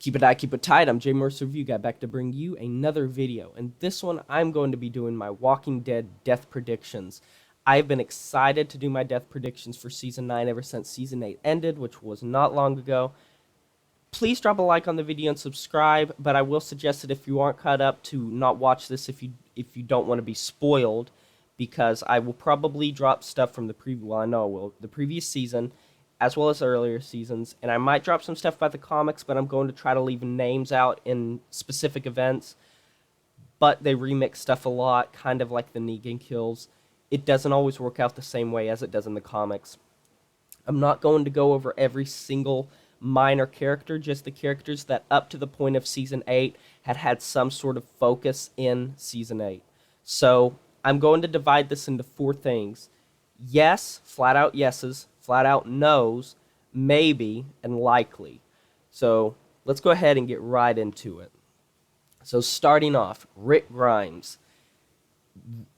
Keep it high, keep it tight. I'm Jay Mercer Review Guy, back to bring you another video. And this one, I'm going to be doing my Walking Dead death predictions. I've been excited to do my death predictions for Season 9 ever since Season 8 ended, which was not long ago. Please drop a like on the video and subscribe, but I will suggest that if you aren't caught up to not watch this if you don't want to be spoiled, because I will probably drop stuff from the the previous season, as well as earlier seasons, and I might drop some stuff about the comics, but I'm going to try to leave names out in specific events. But they remix stuff a lot, kind of like the Negan kills. It doesn't always work out the same way as it does in the comics. I'm not going to go over every single minor character, just the characters that up to the point of Season 8 had some sort of focus in Season 8. So I'm going to divide this into four things. Yes, flat out yeses, flat out no's, maybe, and likely. So let's go ahead and get right into it. So starting off, Rick Grimes.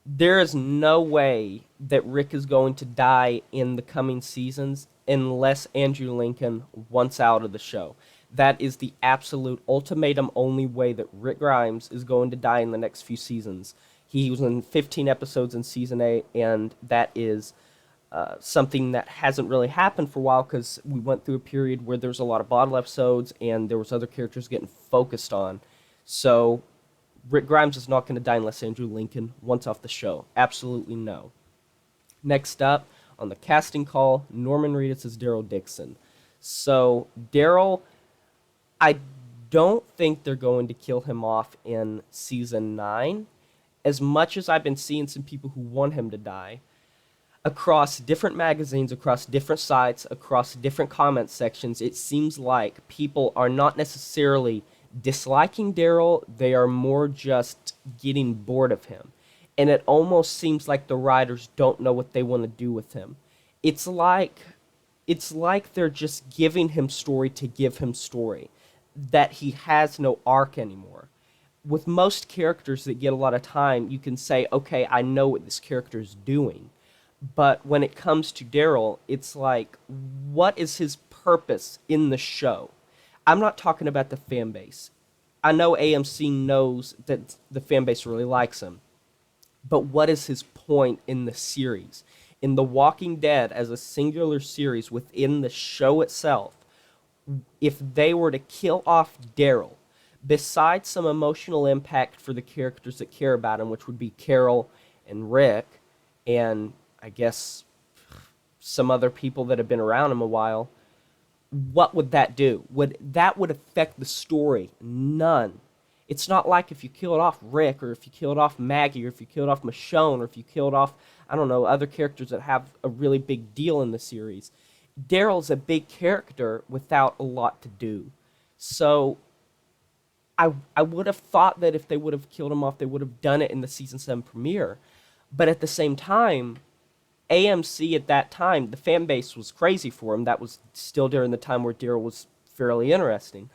There is no way that Rick is going to die in the coming seasons unless Andrew Lincoln wants out of the show. That is the absolute ultimatum only way that Rick Grimes is going to die in the next few seasons. He was in 15 episodes in Season 8, and that is something that hasn't really happened for a while because we went through a period where there was a lot of bottle episodes and there was other characters getting focused on. So Rick Grimes is not going to die unless Andrew Lincoln wants off the show. Absolutely no. Next up, on the casting call, Norman Reedus is Daryl Dixon. So Daryl, I don't think they're going to kill him off in Season 9. As much as I've been seeing some people who want him to die, across different magazines, across different sites, across different comment sections, it seems like people are not necessarily disliking Daryl, they are more just getting bored of him. And it almost seems like the writers don't know what they want to do with him. It's like they're just giving him story to give him story, that he has no arc anymore. With most characters that get a lot of time, you can say, okay, I know what this character is doing. But when it comes to Daryl, it's like, what is his purpose in the show? I'm not talking about the fan base. I know AMC knows that the fan base really likes him. But what is his point in the series? In The Walking Dead, as a singular series within the show itself, if they were to kill off Daryl, besides some emotional impact for the characters that care about him, which would be Carol and Rick, and I guess some other people that have been around him a while, what would that do? That would affect the story? None. It's not like if you killed off Rick, or if you killed off Maggie, or if you killed off Michonne, or if you killed off, I don't know, other characters that have a really big deal in the series. Daryl's a big character without a lot to do. So I would have thought that if they would have killed him off, they would have done it in the Season 7 premiere. But at the same time, AMC at that time, the fan base was crazy for him. That was still during the time where Daryl was fairly interesting.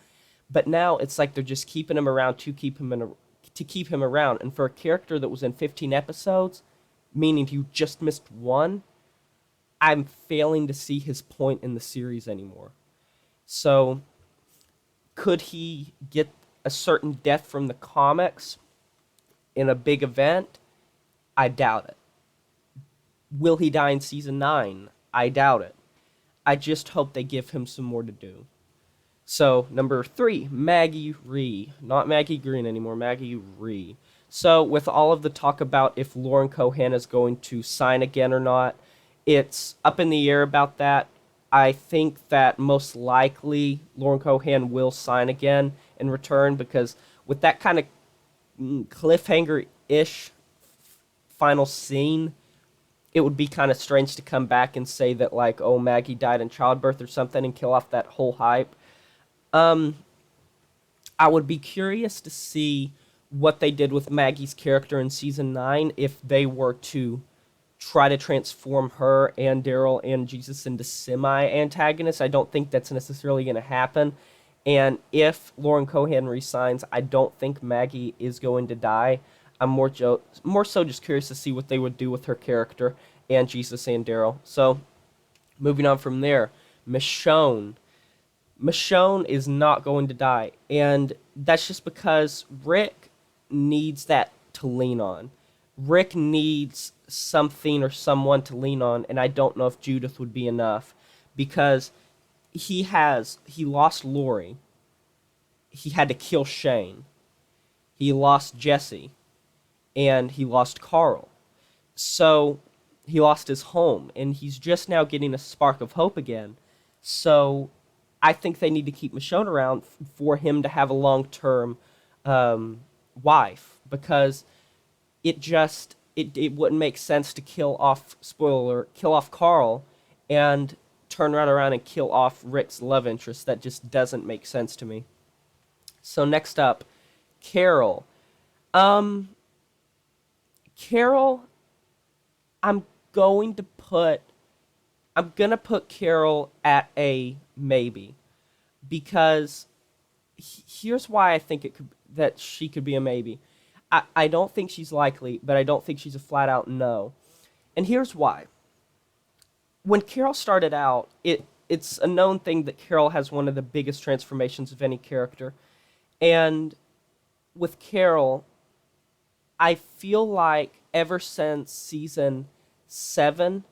But now it's like they're just keeping him around to keep him around. And for a character that was in 15 episodes, meaning you just missed one, I'm failing to see his point in the series anymore. So could he get a certain death from the comics in a big event? I doubt it. Will he die in Season 9? I doubt it. I just hope they give him some more to do. So, number 3, Maggie Ree. Not Maggie Greene anymore, Maggie Ree. So, with all of the talk about if Lauren Cohan is going to sign again or not, it's up in the air about that. I think that most likely Lauren Cohan will sign again and return, because with that kind of cliffhanger-ish final scene, it would be kind of strange to come back and say that, like, oh, Maggie died in childbirth or something and kill off that whole hype. I would be curious to see what they did with Maggie's character in Season 9 if they were to try to transform her and Daryl and Jesus into semi-antagonists. I don't think that's necessarily going to happen. And if Lauren Cohan resigns, I don't think Maggie is going to die. I'm more so just curious to see what they would do with her character and Jesus and Daryl. So, moving on from there, Michonne. Michonne is not going to die, and that's just because Rick needs that to lean on. Rick needs something or someone to lean on, and I don't know if Judith would be enough because he lost Lori. He had to kill Shane. He lost Jesse, and he lost Carl. So he lost his home, and he's just now getting a spark of hope again. So I think they need to keep Michonne around for him to have a long-term wife, because it wouldn't make sense to kill off, spoiler alert, kill off Carl and turn right around and kill off Rick's love interest. That just doesn't make sense to me. So next up, Carol. Carol, I'm going to put Carol at a maybe, because here's why I think that she could be a maybe. I don't think she's likely, but I don't think she's a flat out no. And here's why. When Carol started out, it's a known thing that Carol has one of the biggest transformations of any character. And with Carol, I feel like ever since season 7,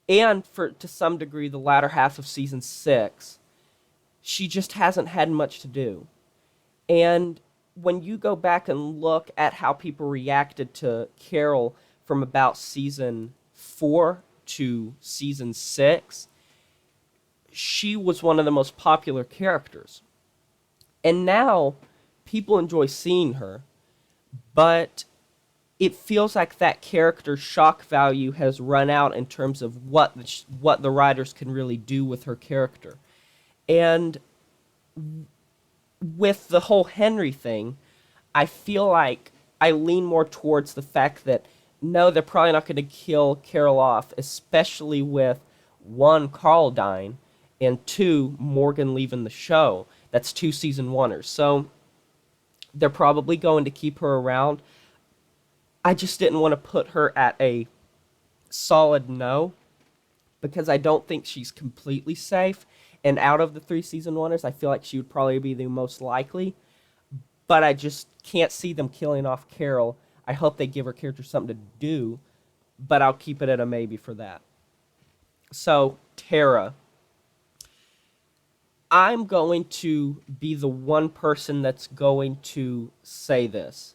and to some degree the latter half of season 6, she just hasn't had much to do. And when you go back and look at how people reacted to Carol from about season 4 to season 6, she was one of the most popular characters. And now people enjoy seeing her, but it feels like that character's shock value has run out in terms of what the writers can really do with her character. And with the whole Henry thing, I feel like I lean more towards the fact that no, they're probably not going to kill Carol off, especially with 1, Carl dying, and 2, Morgan leaving the show. That's 2 season oneers. So they're probably going to keep her around. I just didn't want to put her at a solid no, because I don't think she's completely safe. And out of the 3 season oneers, I feel like she would probably be the most likely. But I just can't see them killing off Carol. I hope they give her character something to do, but I'll keep it at a maybe for that. So, Tara. I'm going to be the one person that's going to say this.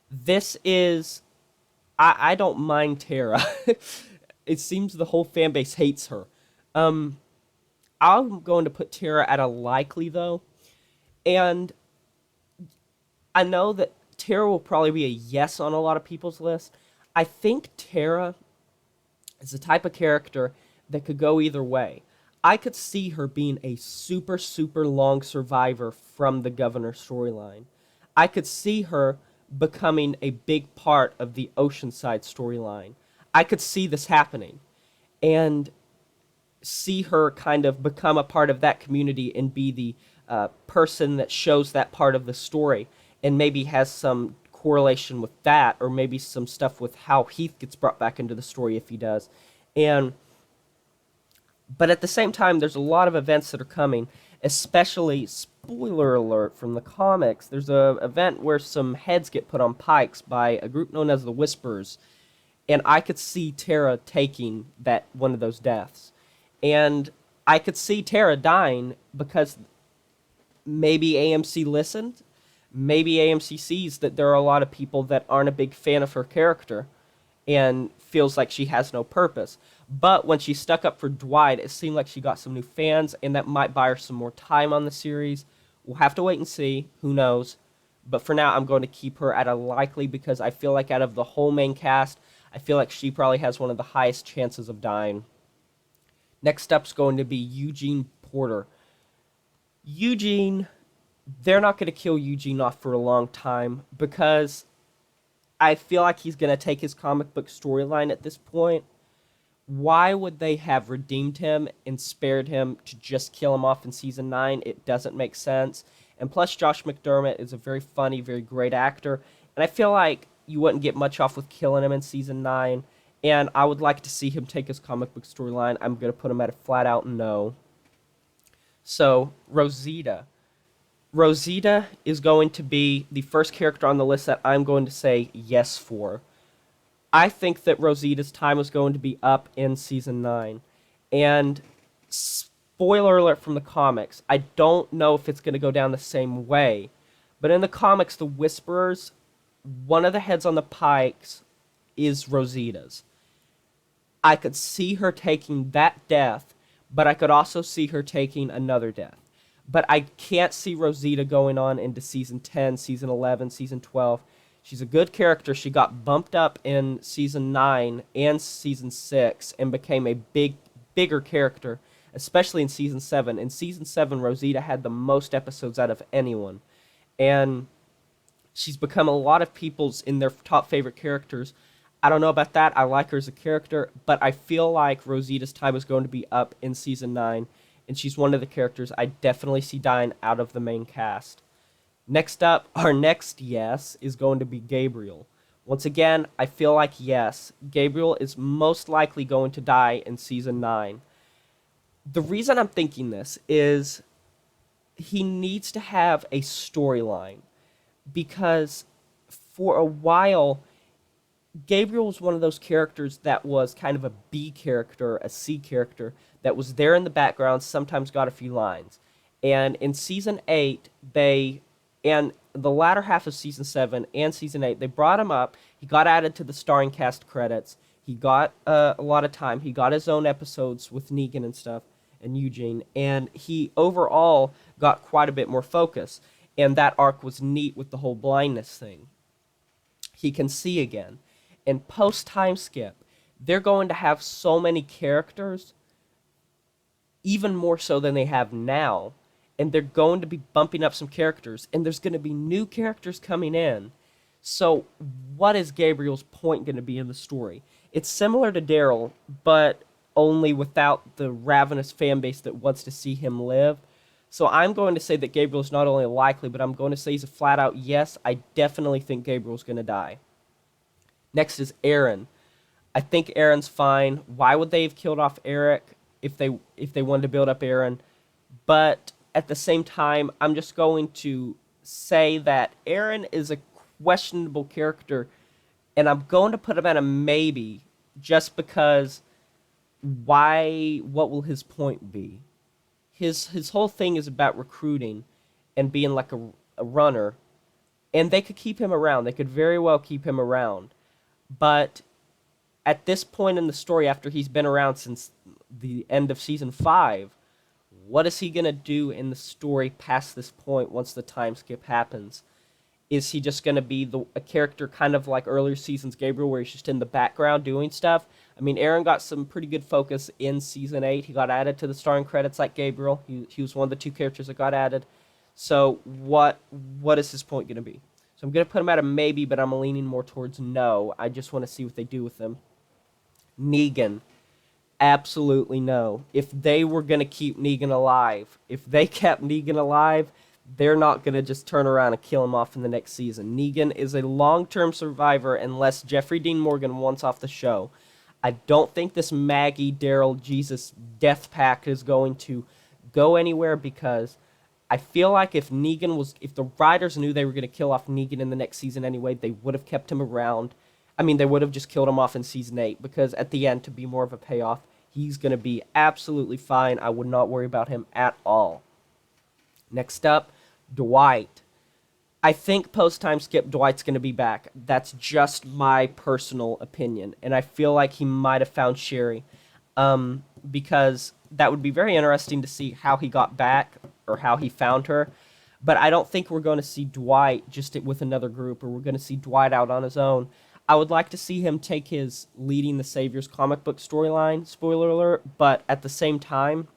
This is... I don't mind Tara. It seems the whole fan base hates her. I'm going to put Tara at a likely, though. And I know that Tara will probably be a yes on a lot of people's list. I think Tara is the type of character that could go either way. I could see her being a super, super long survivor from the Governor storyline. I could see her becoming a big part of the Oceanside storyline. I could see this happening. And see her kind of become a part of that community and be the person that shows that part of the story, and maybe has some correlation with that, or maybe some stuff with how Heath gets brought back into the story if he does. But at the same time, there's a lot of events that are coming, especially, spoiler alert from the comics, there's an event where some heads get put on pikes by a group known as the Whisperers, and I could see Tara taking one of those deaths. And I could see Tara dying because maybe AMC listened. Maybe AMC sees that there are a lot of people that aren't a big fan of her character and feels like she has no purpose. But when she stuck up for Dwight, it seemed like she got some new fans, and that might buy her some more time on the series. We'll have to wait and see. Who knows? But for now, I'm going to keep her at a likely, because I feel like out of the whole main cast, I feel like she probably has one of the highest chances of dying. Next up's going to be Eugene Porter. Eugene, they're not going to kill Eugene off for a long time, because I feel like he's going to take his comic book storyline at this point. Why would they have redeemed him and spared him to just kill him off in season 9? It doesn't make sense. And plus, Josh McDermott is a very funny, very great actor, and I feel like you wouldn't get much off with killing him in season 9. And I would like to see him take his comic book storyline. I'm going to put him at a flat-out no. So, Rosita. Rosita is going to be the first character on the list that I'm going to say yes for. I think that Rosita's time is going to be up in season 9. And spoiler alert from the comics, I don't know if it's going to go down the same way. But in the comics, the Whisperers, one of the heads on the pikes is Rosita's. I could see her taking that death, but I could also see her taking another death. But I can't see Rosita going on into season 10, season 11, season 12. She's a good character. She got bumped up in season 9 and season 6 and became a bigger character, especially in season 7. In season 7, Rosita had the most episodes out of anyone. And she's become a lot of people's in their top favorite characters. I don't know about that. I like her as a character, but I feel like Rosita's time is going to be up in season 9, and she's one of the characters I definitely see dying out of the main cast. Next up, our next yes is going to be Gabriel. Once again, I feel like yes, Gabriel is most likely going to die in season 9. The reason I'm thinking this is he needs to have a storyline, because for a while Gabriel was one of those characters that was kind of a B character, a C character, that was there in the background, sometimes got a few lines. And in season 8, and the latter half of season 7 and season 8, they brought him up. He got added to the starring cast credits. He got a lot of time. He got his own episodes with Negan and stuff, and Eugene. And he overall got quite a bit more focus. And that arc was neat with the whole blindness thing. He can see again. And post time skip, they're going to have so many characters, even more so than they have now, and they're going to be bumping up some characters, and there's going to be new characters coming in. So what is Gabriel's point going to be in the story? It's similar to Daryl, but only without the ravenous fan base that wants to see him live. So I'm going to say that Gabriel's not only likely, but I'm going to say he's a flat out yes. I definitely think Gabriel's going to die. Next is Aaron. I think Aaron's fine. Why would they have killed off Eric if they wanted to build up Aaron? But at the same time, I'm just going to say that Aaron is a questionable character, and I'm going to put him at a maybe just because what will his point be? His whole thing is about recruiting and being like a runner, and they could keep him around. They could very well keep him around. But at this point in the story, after he's been around since the end of season 5, what is he going to do in the story past this point once the time skip happens? Is he just going to be a character kind of like earlier seasons Gabriel, where he's just in the background doing stuff? I mean, Aaron got some pretty good focus in season 8. He got added to the starring credits like Gabriel. He was one of the 2 characters that got added. So what is his point going to be? So I'm going to put him at a maybe, but I'm leaning more towards no. I just want to see what they do with him. Negan. Absolutely no. If they were going to keep Negan alive, if they kept Negan alive, they're not going to just turn around and kill him off in the next season. Negan is a long-term survivor unless Jeffrey Dean Morgan wants off the show. I don't think this Maggie, Daryl, Jesus death pact is going to go anywhere, because I feel like if the writers knew they were going to kill off Negan in the next season anyway, they would have kept him around. I mean, they would have just killed him off in season 8, because at the end, to be more of a payoff, he's going to be absolutely fine. I would not worry about him at all. Next up, Dwight. I think post-time skip, Dwight's going to be back. That's just my personal opinion, and I feel like he might have found Sherry, because that would be very interesting to see how he got back, or how he found her. But I don't think we're going to see Dwight just with another group, or we're going to see Dwight out on his own. I would like to see him take his Leading the Saviors comic book storyline, spoiler alert, but at the same time,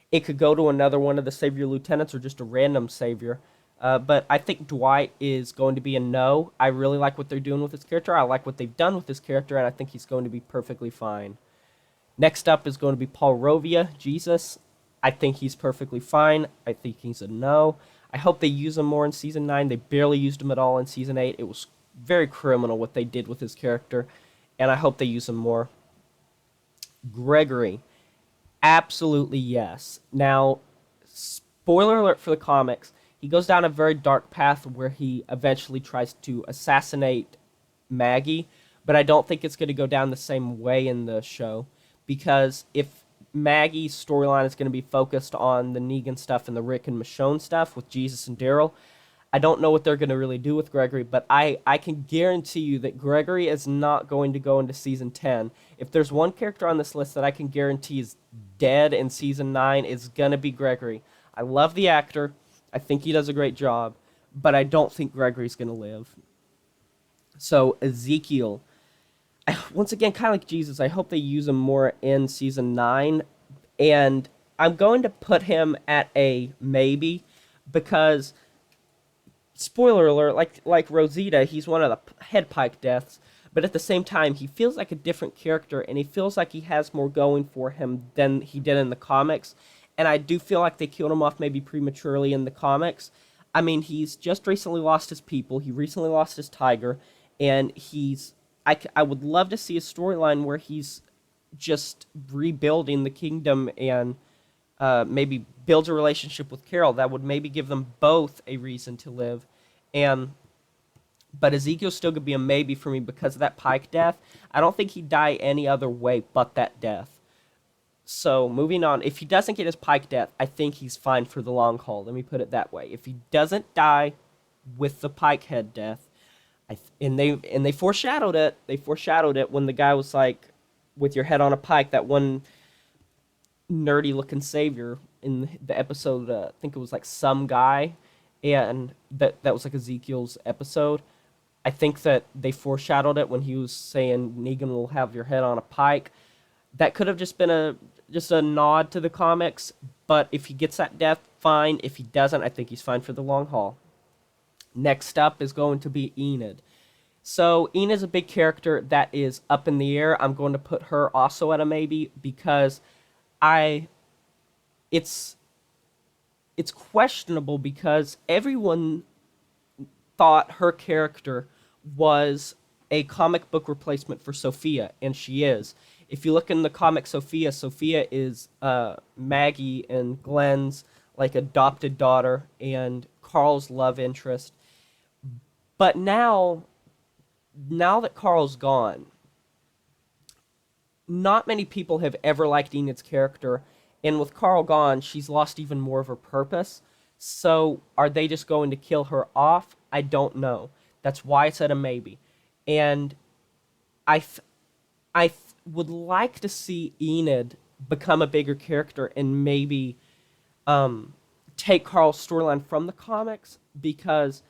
it could go to another one of the Savior Lieutenants or just a random Savior. But I think Dwight is going to be a no. I really like what they're doing with his character. I like what they've done with his character, and I think he's going to be perfectly fine. Next up is going to be Paul Rovia, Jesus. I think he's perfectly fine. I think he's a no. I hope they use him more in Season 9. They barely used him at all in Season 8. It was very criminal what they did with his character, and I hope they use him more. Gregory. Absolutely yes. Now, spoiler alert for the comics, he goes down a very dark path where he eventually tries to assassinate Maggie, but I don't think it's going to go down the same way in the show because if Maggie's storyline is going to be focused on the Negan stuff and the Rick and Michonne stuff with Jesus and Daryl, I don't know what they're going to really do with Gregory, but I can guarantee you that Gregory is not going to go into season 10. If there's one character on this list that I can guarantee is dead in season 9, it's going to be Gregory. I love the actor. I think he does a great job, but I don't think Gregory's going to live. So, Ezekiel. Once again, kind of like Jesus, I hope they use him more in season 9. And I'm going to put him at a maybe because spoiler alert, like Rosita, he's one of the head pike deaths, but at the same time, he feels like a different character, and he feels like he has more going for him than he did in the comics. And I do feel like they killed him off maybe prematurely in the comics. I mean, he's just recently lost his people. He recently lost his tiger, and I would love to see a storyline where he's just rebuilding the kingdom and maybe builds a relationship with Carol that would maybe give them both a reason to live. And but Ezekiel's still gonna be a maybe for me because of that Pike death. I don't think he'd die any other way but that death. So moving on, if he doesn't get his Pike death, I think he's fine for the long haul. Let me put it that way. If he doesn't die with the Pike head death, and they foreshadowed it. They foreshadowed it when the guy was like, "With your head on a pike." That one nerdy looking savior in the episode. I think it was like Some Guy, and that was like Ezekiel's episode. I think that they foreshadowed it when he was saying Negan will have your head on a pike. That could have just been a nod to the comics, but if he gets that death, fine. If he doesn't, I think he's fine for the long haul. Next up is going to be Enid. So Enid's a big character that is up in the air. I'm going to put her also at a maybe because it's questionable because everyone thought her character was a comic book replacement for Sophia, and she is. If you look in the comic Sophia is Maggie and Glenn's like adopted daughter and Carl's love interest. But now that Carl's gone, not many people have ever liked Enid's character, and with Carl gone, she's lost even more of her purpose. So are they just going to kill her off? I don't know. That's why I said a maybe. And I would like to see Enid become a bigger character and maybe take Carl's storyline from the comics, because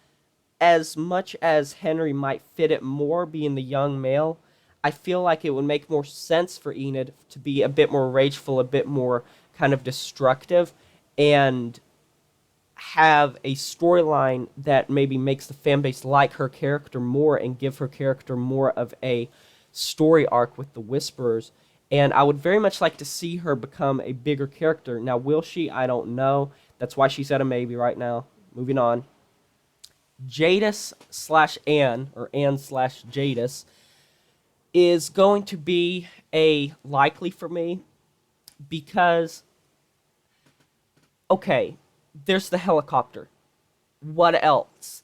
as much as Henry might fit it more being the young male, I feel like it would make more sense for Enid to be a bit more rageful, a bit more kind of destructive, and have a storyline that maybe makes the fan base like her character more and give her character more of a story arc with the Whisperers. And I would very much like to see her become a bigger character. Now, will she? I don't know. That's why she's at a maybe right now. Moving on. Jadis slash Anne, or Anne slash Jadis, is going to be a likely for me because, okay, there's the helicopter. What else?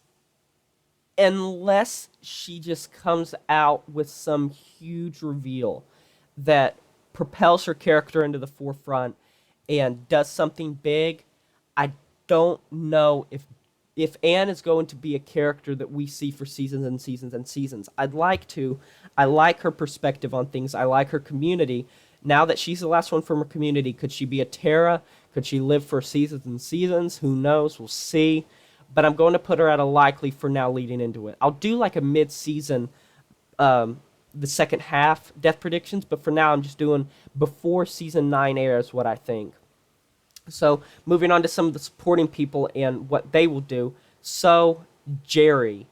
Unless she just comes out with some huge reveal that propels her character into the forefront and does something big, I don't know if Anne is going to be a character that we see for seasons and seasons and seasons. I'd like to. I like her perspective on things. I like her community. Now that she's the last one from her community, could she be a Terra? Could she live for seasons and seasons? Who knows? We'll see. But I'm going to put her at a likely for now leading into it. I'll do like a mid-season, the second half death predictions, but for now I'm just doing before season 9 airs what I think. So, moving on to some of the supporting people and what they will do. So, Jerry.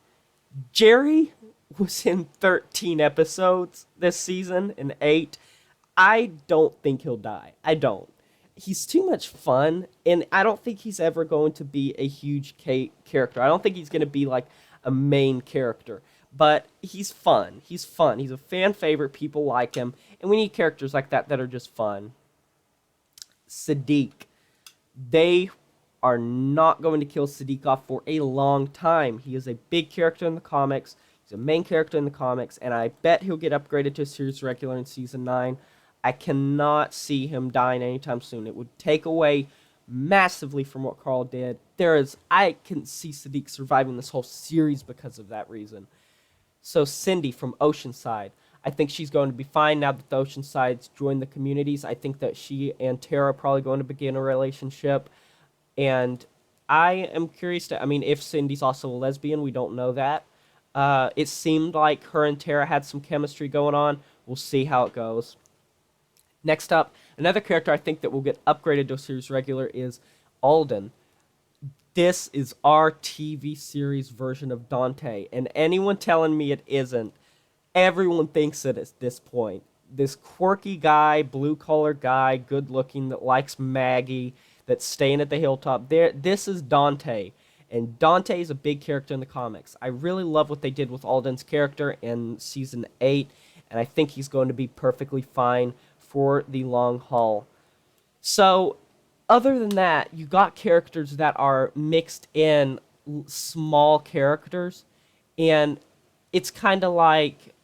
Jerry was in 13 episodes this season, and 8. I don't think he'll die. I don't. He's too much fun, and I don't think he's ever going to be a huge character. I don't think he's going to be like a main character. But he's fun. He's fun. He's a fan favorite. People like him. And we need characters like that that are just fun. Sadiq. They are not going to kill Sadiq off for a long time. He is a big character in the comics. He's a main character in the comics, and I bet he'll get upgraded to a series regular in Season 9. I cannot see him dying anytime soon. It would take away massively from what Carl did. I can see Sadiq surviving this whole series because of that reason. So Cindy from Oceanside. I think she's going to be fine now that the Oceansides joined the communities. I think that she and Tara are probably going to begin a relationship. And I am curious if Cindy's also a lesbian, we don't know that. It seemed like her and Tara had some chemistry going on. We'll see how it goes. Next up, another character I think that will get upgraded to a series regular is Alden. This is our TV series version of Dante, and anyone telling me it isn't, everyone thinks it at this point. This quirky guy, blue-collar guy, good-looking, that likes Maggie, that's staying at the hilltop. This is Dante, and Dante is a big character in the comics. I really love what they did with Alden's character in Season 8, and I think he's going to be perfectly fine for the long haul. So, other than that, you got characters that are mixed in small characters, and it's kind of like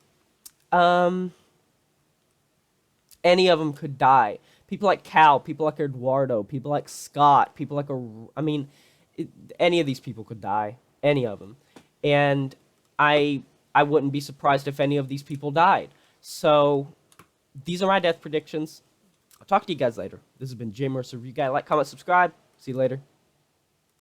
any of them could die. People like Cal, people like Eduardo, people like Scott, people like any of these people could die. Any of them. And I wouldn't be surprised if any of these people died. So, these are my death predictions. I'll talk to you guys later. This has been Jay Mercer. If you guys like, comment, subscribe. See you later.